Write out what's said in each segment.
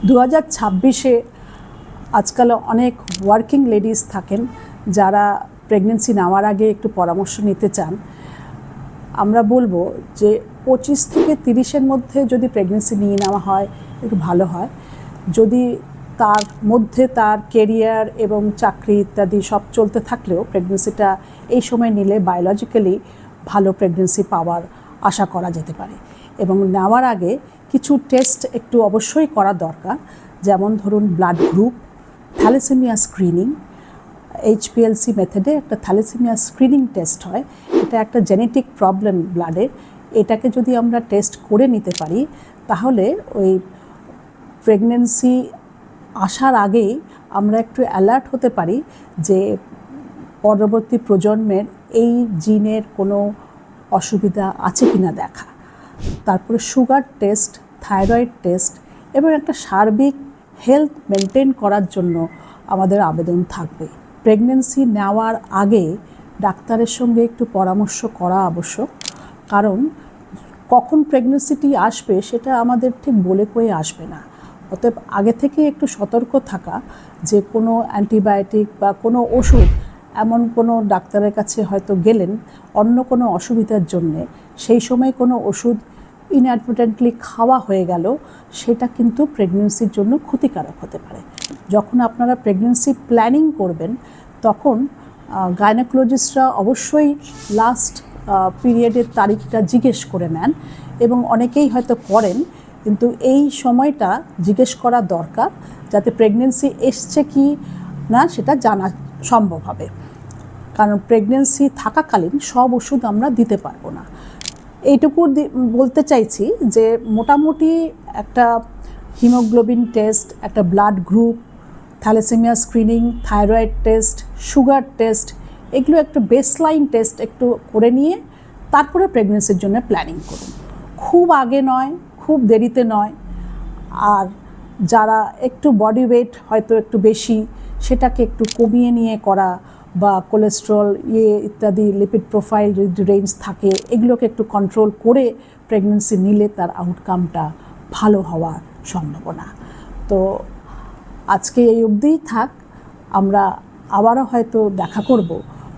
2026-এ আজকাল অনেক working ladies থাকেন যারা প্রেগনেন্সি নেওয়ার আগে একটু পরামর্শ নিতে চান। আমরা বলবো যে 25 থেকে 30-এর মধ্যে যদি প্রেগনেন্সি নিয়ে নেওয়া হয় একটু ভালো হয়। যদি তার মধ্যে তার কেরিয়ার এবং চাকরি ইত্যাদি সব চলতে থাকলেও প্রেগনেন্সিটা এই সময় নিলে বায়োলজিক্যালি ভালো প্রেগনেন্সি পাওয়ার আশা করা যেতে পারে। এবং নেওয়ার আগে কিছু টেস্ট একটু অবশ্যই করা দরকার, যেমন ধরুন blood group, thalassaemia screening. HPLC মেথডে একটা থ্যালাসেমিয়া স্ক্রিনিং টেস্ট হয়। এটা একটা জেনেটিক প্রবলেম ব্লাডের। এটাকে যদি আমরা টেস্ট করে নিতে পারি তাহলে ওই প্রেগনেন্সি আসার আগেই আমরা একটু অ্যালার্ট হতে পারি যে পরবর্তী প্রজন্মের এই জিনের কোনো অসুবিধা আছে কিনা দেখা। তারপরে সুগার টেস্ট, থাইরয়েড টেস্ট এবং একটা সার্বিক হেলথ মেনটেন করার জন্য আমাদের আবেদন থাকবে। প্রেগনেন্সি নেওয়ার আগে ডাক্তারের সঙ্গে একটু পরামর্শ করা আবশ্যক, কারণ কখন প্রেগনেন্সিটি আসবে সেটা আমাদের ঠিক বলে কয়ে আসবে না। অতএব আগে থেকে একটু সতর্ক থাকা যে কোনো অ্যান্টিবায়োটিক বা কোনো ওষুধ, এমন কোনো ডাক্তারের কাছে হয়তো গেলেন অন্য কোনো অসুবিধার জন্যে, সেই সময় কোনো ওষুধ ইনঅ্যাডভার্টেন্টলি খাওয়া হয়ে গেল, সেটা কিন্তু প্রেগনেন্সির জন্য ক্ষতিকারক হতে পারে। যখন আপনারা প্রেগনেন্সি প্ল্যানিং করবেন তখন গাইনোকোলজিস্টরা অবশ্যই লাস্ট পিরিয়ডের তারিখটা জিজ্ঞেস করে নেন, এবং অনেকেই হয়তো করেন, কিন্তু এই সময়টা জিজ্ঞেস করা দরকার যাতে প্রেগনেন্সি এসছে কি না সেটা জানা সম্ভব হবে। কারণ প্রেগনেন্সি থাকাকালীন সব ওষুধ আমরা দিতে পারবো না। এইটুকু বলতে চাইছি যে মোটামুটি একটা হিমোগ্লোবিন টেস্ট, একটা blood group, thalassaemia screening, thyroid test, sugar test, এগুলো একটু বেসলাইন টেস্ট একটু করে নিয়ে তারপরে প্রেগনেন্সির জন্য প্ল্যানিং করুন। খুব আগে নয়, খুব দেরিতে নয়। আর যারা একটু বডি ওয়েট হয়তো একটু বেশি, সেটাকে একটু কমিয়ে নিয়ে করা, বা কোলেস্ট্রল ইত্যাদি লিপিড প্রোফাইল যদি রেঞ্জ থাকে এগুলোকে একটু কন্ট্রোল করে প্রেগনেন্সি নিলে তার আউটকামটা ভালো হওয়ার সম্ভাবনা। তো আজকে এই অবধিই থাক। আমরা আবারও হয়তো দেখা করব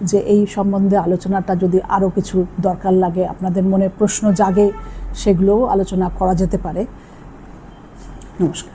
যে এই সম্বন্ধে আলোচনাটা যদি আরও কিছু দরকার লাগে, আপনাদের মনে প্রশ্ন জাগে, সেগুলোও আলোচনা করা যেতে পারে। নমস্কার।